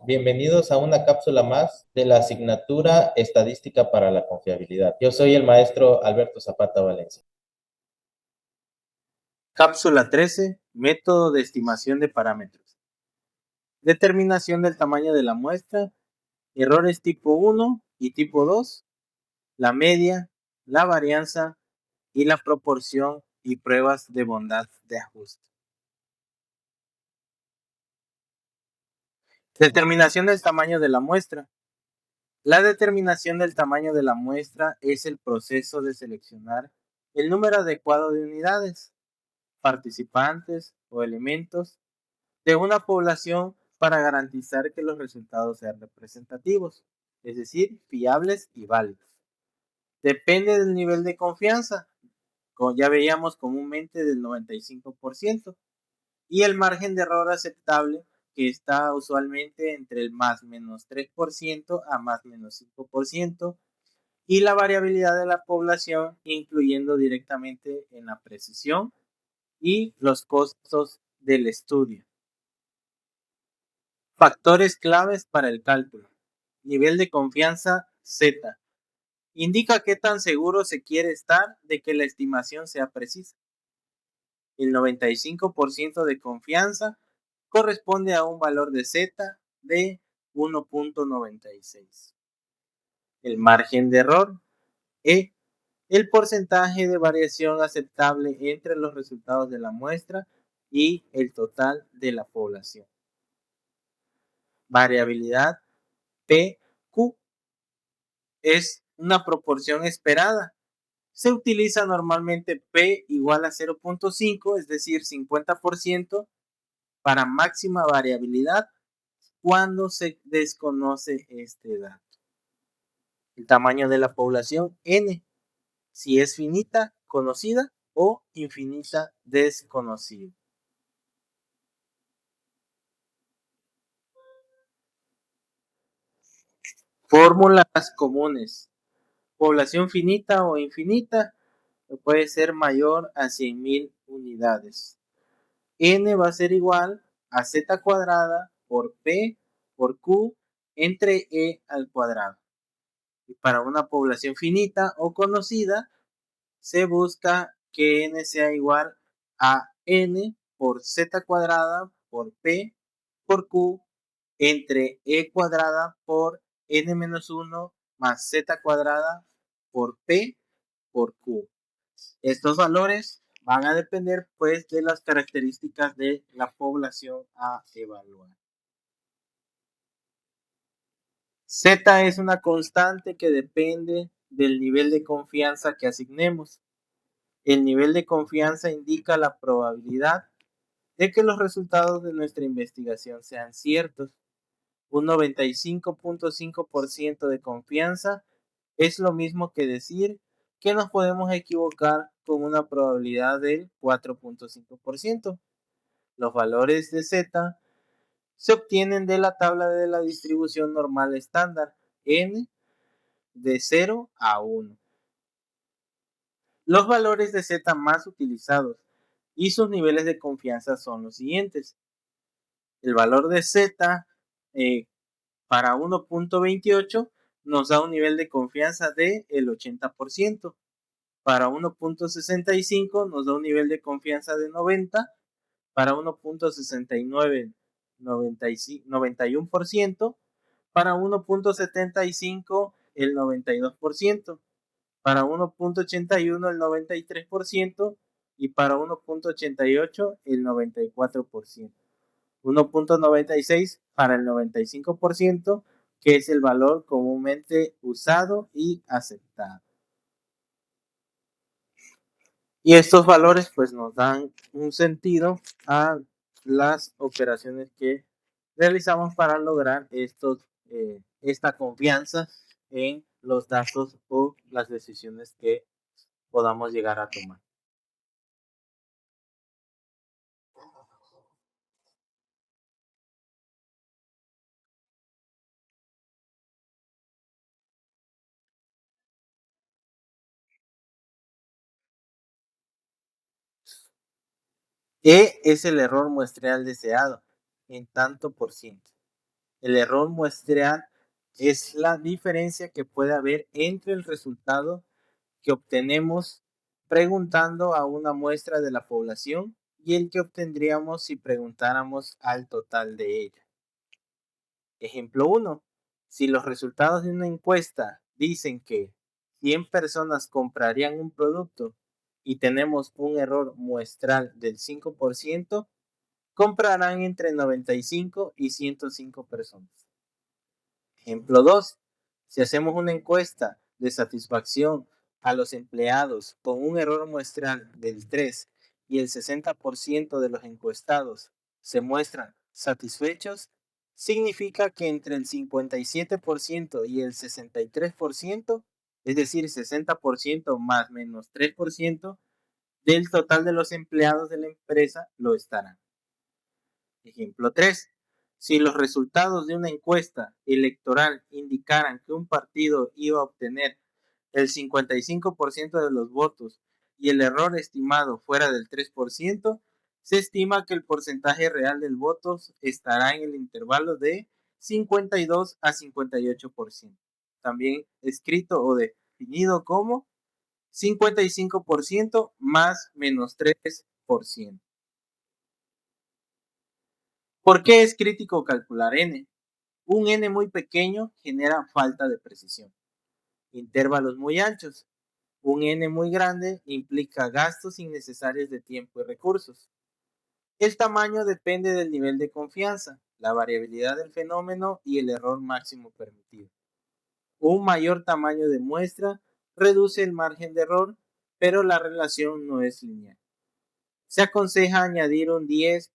Bienvenidos a una cápsula más de la asignatura Estadística para la Confiabilidad. Yo soy el maestro Alberto Zapata Valencia. Cápsula 13. Método de estimación de parámetros. Determinación del tamaño de la muestra, errores tipo 1 y tipo 2, la media, la varianza y la proporción y pruebas de bondad de ajuste. Determinación del tamaño de la muestra. La determinación del tamaño de la muestra es el proceso de seleccionar el número adecuado de unidades, participantes o elementos de una población para garantizar que los resultados sean representativos, es decir, fiables y válidos. Depende del nivel de confianza, como ya veíamos comúnmente del 95%, y el margen de error aceptable, que está usualmente entre el más menos 3% a más menos 5%, y la variabilidad de la población, incluyendo directamente en la precisión y los costos del estudio. Factores claves para el cálculo. Nivel de confianza Z. Indica qué tan seguro se quiere estar de que la estimación sea precisa. El 95% de confianza corresponde a un valor de Z de 1.96. El margen de error E. El porcentaje de variación aceptable entre los resultados de la muestra y el total de la población. Variabilidad PQ es una proporción esperada. Se utiliza normalmente P igual a 0.5, es decir, 50% para máxima variabilidad cuando se desconoce este dato. El tamaño de la población N, si es finita, conocida o infinita, desconocida. Fórmulas comunes. Población finita o infinita puede ser mayor a 100.000 unidades. N va a ser igual a Z cuadrada por P por Q entre E al cuadrado. Y para una población finita o conocida, se busca que N sea igual a N por Z cuadrada por P por Q entre E cuadrada por N menos 1 más Z cuadrada por P por Q. Estos valores van a depender pues de las características de la población a evaluar. Z es una constante que depende del nivel de confianza que asignemos. El nivel de confianza indica la probabilidad de que los resultados de nuestra investigación sean ciertos. Un 95.5% de confianza es lo mismo que decir que nos podemos equivocar con una probabilidad del 4.5%. Los valores de Z se obtienen de la tabla de la distribución normal estándar, N de 0 a 1. Los valores de Z más utilizados y sus niveles de confianza son los siguientes. El valor de Z para 1.28 nos da un nivel de confianza del 80%. Para 1.65 nos da un nivel de confianza de 90%. Para 1.69, 91%. Para 1.75, el 92%. Para 1.81, el 93%. Y para 1.88, el 94%. 1.96 para el 95%, que es el valor comúnmente usado y aceptado. Y estos valores pues nos dan un sentido a las operaciones que realizamos para lograr esta confianza en los datos o las decisiones que podamos llegar a tomar. E es el error muestreal deseado en tanto por ciento. El error muestreal es la diferencia que puede haber entre el resultado que obtenemos preguntando a una muestra de la población y el que obtendríamos si preguntáramos al total de ella. Ejemplo 1. Si los resultados de una encuesta dicen que 100 personas comprarían un producto y tenemos un error muestral del 5%, comprarán entre 95 y 105 personas. Ejemplo 2. Si hacemos una encuesta de satisfacción a los empleados con un error muestral del 3 y el 60% de los encuestados se muestran satisfechos, significa que entre el 57% y el 63%, es decir, 60% más menos 3% del total de los empleados de la empresa lo estarán. Ejemplo 3. Si los resultados de una encuesta electoral indicaran que un partido iba a obtener el 55% de los votos y el error estimado fuera del 3%, se estima que el porcentaje real del voto estará en el intervalo de 52 a 58%, también escrito o definido como 55% más menos 3%. ¿Por qué es crítico calcular n? Un n muy pequeño genera falta de precisión. Intervalos muy anchos. Un n muy grande implica gastos innecesarios de tiempo y recursos. El tamaño depende del nivel de confianza, la variabilidad del fenómeno y el error máximo permitido. Un mayor tamaño de muestra reduce el margen de error, pero la relación no es lineal. Se aconseja añadir un 10%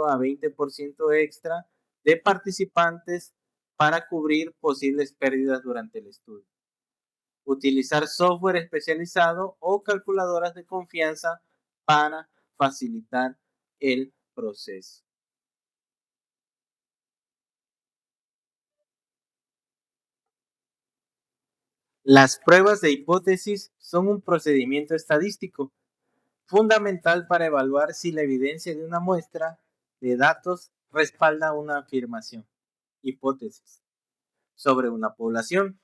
a 20% extra de participantes para cubrir posibles pérdidas durante el estudio. Utilizar software especializado o calculadoras de confianza para facilitar el proceso. Las pruebas de hipótesis son un procedimiento estadístico fundamental para evaluar si la evidencia de una muestra de datos respalda una afirmación, hipótesis, sobre una población,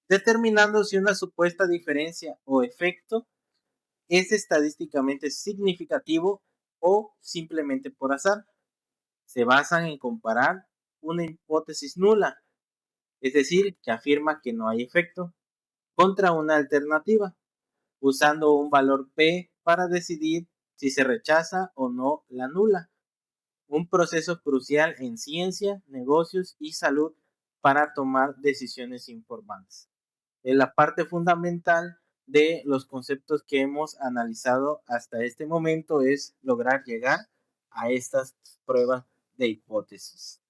determinando si una supuesta diferencia o efecto es estadísticamente significativo o simplemente por azar. Se basan en comparar una hipótesis nula, es decir, que afirma que no hay efecto, contra una alternativa, usando un valor P para decidir si se rechaza o no la nula. Un proceso crucial en ciencia, negocios y salud para tomar decisiones informadas. Es la parte fundamental de los conceptos que hemos analizado hasta este momento, es lograr llegar a estas pruebas de hipótesis.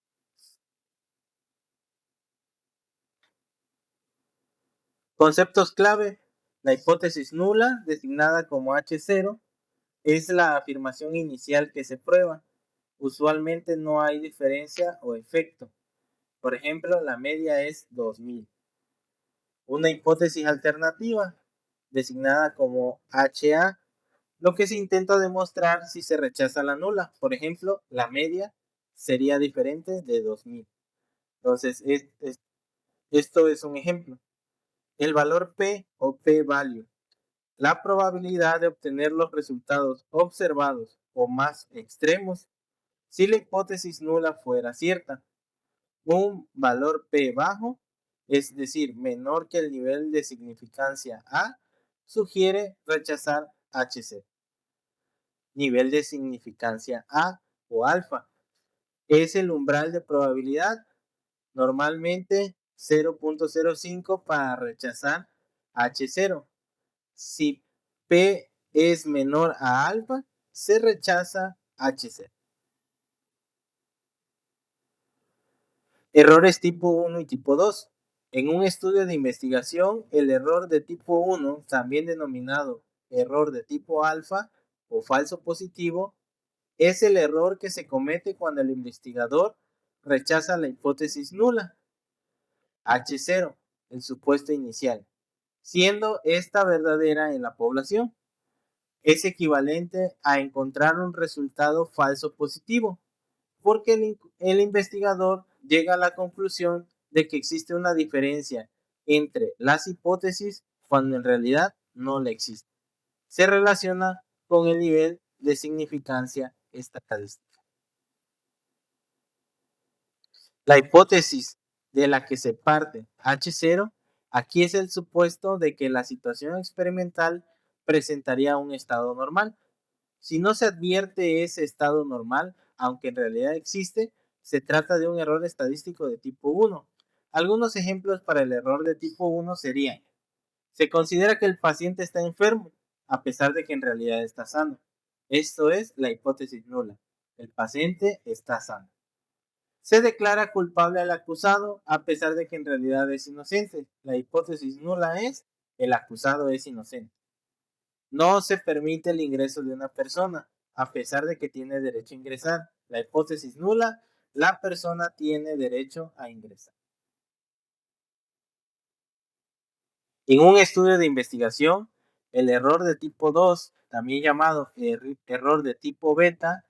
Conceptos clave. La hipótesis nula, designada como H0, es la afirmación inicial que se prueba. Usualmente no hay diferencia o efecto. Por ejemplo, la media es 2000. Una hipótesis alternativa, designada como HA, lo que se intenta demostrar si se rechaza la nula. Por ejemplo, la media sería diferente de 2000. Entonces, esto es un ejemplo. El valor P o P-value, la probabilidad de obtener los resultados observados o más extremos si la hipótesis nula fuera cierta. Un valor P bajo, es decir, menor que el nivel de significancia A, sugiere rechazar HC. Nivel de significancia A o alfa es el umbral de probabilidad, normalmente 0.05 para rechazar H0. Si P es menor a alfa, se rechaza H0. Errores tipo 1 y tipo 2. En un estudio de investigación, el error de tipo 1, también denominado error de tipo alfa o falso positivo, es el error que se comete cuando el investigador rechaza la hipótesis nula, H0, el supuesto inicial, siendo esta verdadera en la población. Es equivalente a encontrar un resultado falso positivo, porque el investigador llega a la conclusión de que existe una diferencia entre las hipótesis cuando en realidad no la existe. Se relaciona con el nivel de significancia estadística. La hipótesis de la que se parte H0, aquí es el supuesto de que la situación experimental presentaría un estado normal. Si no se advierte ese estado normal, aunque en realidad existe, se trata de un error estadístico de tipo 1. Algunos ejemplos para el error de tipo 1 serían: se considera que el paciente está enfermo, a pesar de que en realidad está sano. Esto es la hipótesis nula. El paciente está sano. Se declara culpable al acusado, a pesar de que en realidad es inocente. La hipótesis nula es: el acusado es inocente. No se permite el ingreso de una persona, a pesar de que tiene derecho a ingresar. La hipótesis nula: la persona tiene derecho a ingresar. En un estudio de investigación, el error de tipo 2, también llamado error de tipo beta,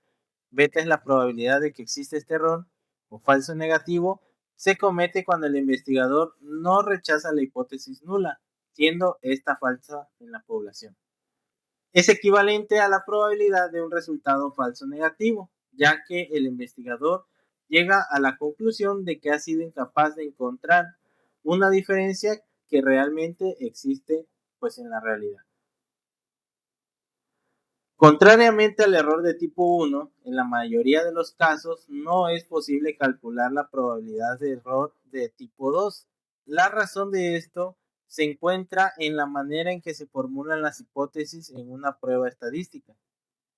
beta es la probabilidad de que existe este error, o falso negativo, se comete cuando el investigador no rechaza la hipótesis nula, siendo esta falsa en la población. Es equivalente a la probabilidad de un resultado falso negativo, ya que el investigador llega a la conclusión de que ha sido incapaz de encontrar una diferencia que realmente existe pues en la realidad. Contrariamente al error de tipo 1, en la mayoría de los casos no es posible calcular la probabilidad de error de tipo 2. La razón de esto se encuentra en la manera en que se formulan las hipótesis en una prueba estadística.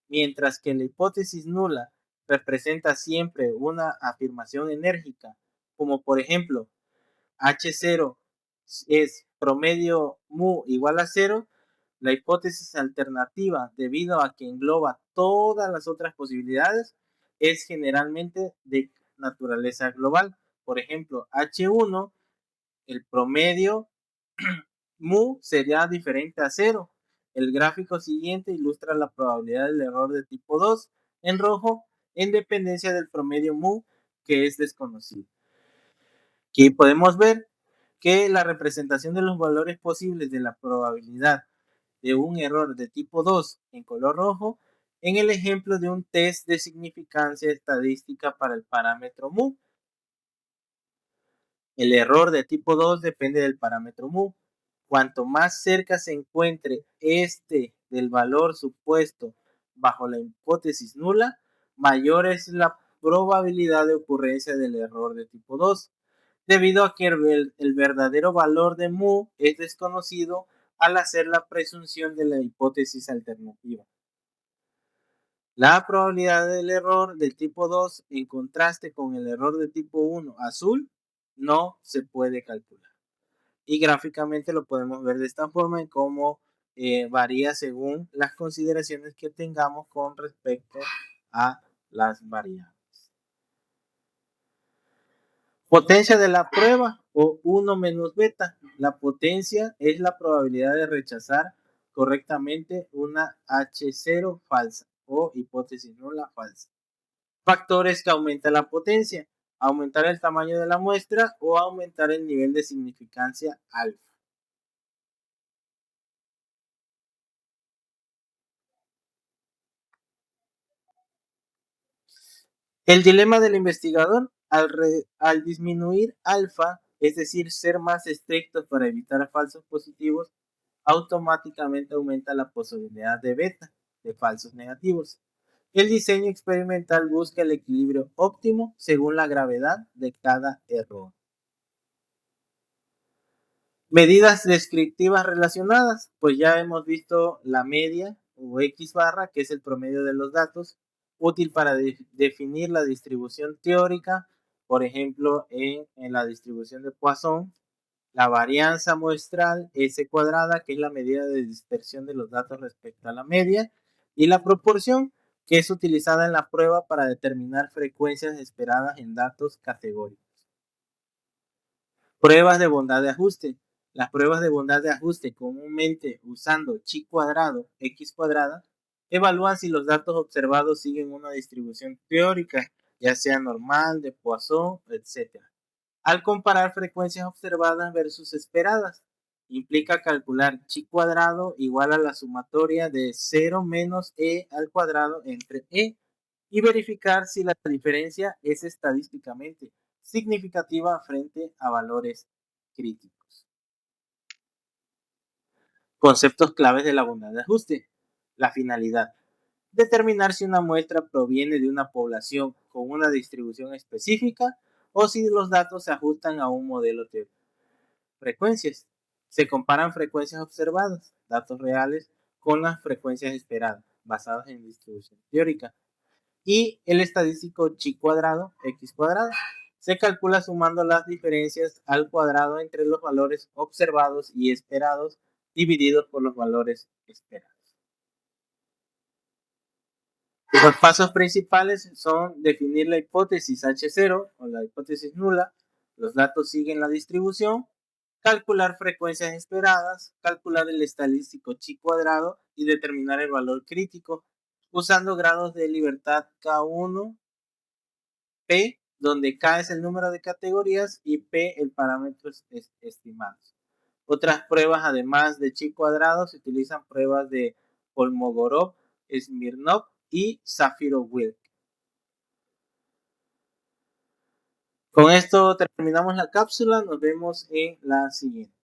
Mientras que la hipótesis nula representa siempre una afirmación enérgica, como por ejemplo H0 es promedio mu igual a 0, la hipótesis alternativa, debido a que engloba todas las otras posibilidades, es generalmente de naturaleza global. Por ejemplo, H1, el promedio mu sería diferente a 0. El gráfico siguiente ilustra la probabilidad del error de tipo 2 en rojo, en dependencia del promedio mu, que es desconocido. Aquí podemos ver que la representación de los valores posibles de la probabilidad de un error de tipo 2 en color rojo en el ejemplo de un test de significancia estadística para el parámetro mu. El error de tipo 2 depende del parámetro mu. Cuanto más cerca se encuentre este del valor supuesto bajo la hipótesis nula, mayor es la probabilidad de ocurrencia del error de tipo 2, debido a que el verdadero valor de mu es desconocido al hacer la presunción de la hipótesis alternativa. La probabilidad del error del tipo 2 en contraste con el error de tipo 1 azul no se puede calcular. Y gráficamente lo podemos ver de esta forma en cómo varía según las consideraciones que tengamos con respecto a las variables. Potencia de la prueba o 1 menos beta. La potencia es la probabilidad de rechazar correctamente una H0 falsa o hipótesis nula falsa. Factores que aumentan la potencia: aumentar el tamaño de la muestra o aumentar el nivel de significancia alfa. El dilema del investigador: al disminuir alfa, es decir, ser más estrictos para evitar falsos positivos, automáticamente aumenta la posibilidad de beta, de falsos negativos. El diseño experimental busca el equilibrio óptimo según la gravedad de cada error. Medidas descriptivas relacionadas, pues ya hemos visto la media o X barra, que es el promedio de los datos, útil para definir la distribución teórica, por ejemplo, en la distribución de Poisson, la varianza muestral S cuadrada, que es la medida de dispersión de los datos respecto a la media, y la proporción, que es utilizada en la prueba para determinar frecuencias esperadas en datos categóricos. Pruebas de bondad de ajuste. Las pruebas de bondad de ajuste, comúnmente usando chi cuadrado, x cuadrada, evalúan si los datos observados siguen una distribución teórica. ya sea normal, de Poisson, etc. Al comparar frecuencias observadas versus esperadas, implica calcular chi cuadrado igual a la sumatoria de 0 menos e al cuadrado entre e y verificar si la diferencia es estadísticamente significativa frente a valores críticos. Conceptos claves de la bondad de ajuste. La finalidad. Determinar si una muestra proviene de una población con una distribución específica o si los datos se ajustan a un modelo teórico. Frecuencias. Se comparan frecuencias observadas, datos reales, con las frecuencias esperadas, basadas en distribución teórica. Y el estadístico chi cuadrado, x cuadrado, se calcula sumando las diferencias al cuadrado entre los valores observados y esperados divididos por los valores esperados. Los pasos principales son definir la hipótesis H0 o la hipótesis nula, los datos siguen la distribución, calcular frecuencias esperadas, calcular el estadístico chi cuadrado y determinar el valor crítico usando grados de libertad K1, P, donde K es el número de categorías y P el parámetro estimado. Otras pruebas, además de chi cuadrado, se utilizan pruebas de Kolmogorov, Smirnov y Shapiro-Wilk. Con esto terminamos la cápsula, nos vemos en la siguiente.